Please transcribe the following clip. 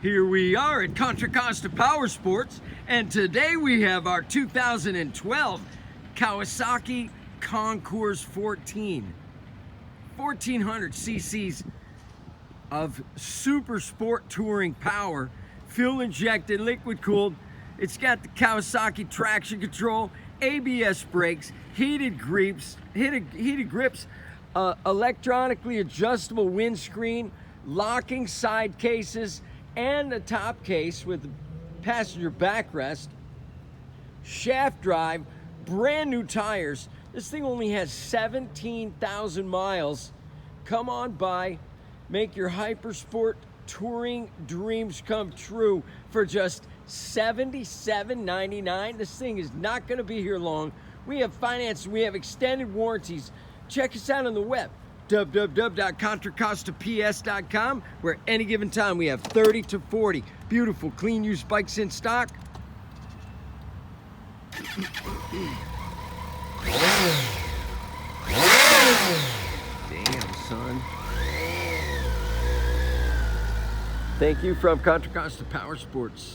Here we are at Contra Costa Powersports, and today we have our 2012 Kawasaki Concours 1400 cc's of super sport touring power, fuel injected, liquid cooled. It's got the Kawasaki traction control, ABS brakes, heated grips, electronically adjustable windscreen, locking side cases, and a top case with passenger backrest, shaft drive, brand new tires. This thing only has 17,000 miles. Come on by, make your hypersport touring dreams come true for just $77.99. This thing is not going to be here long. We have finance, we have extended warranties. Check us out on the web, www.contracostaps.com, where any given time we have 30 to 40 beautiful clean used bikes in stock. Damn, son. Thank you from Contra Costa Powersports.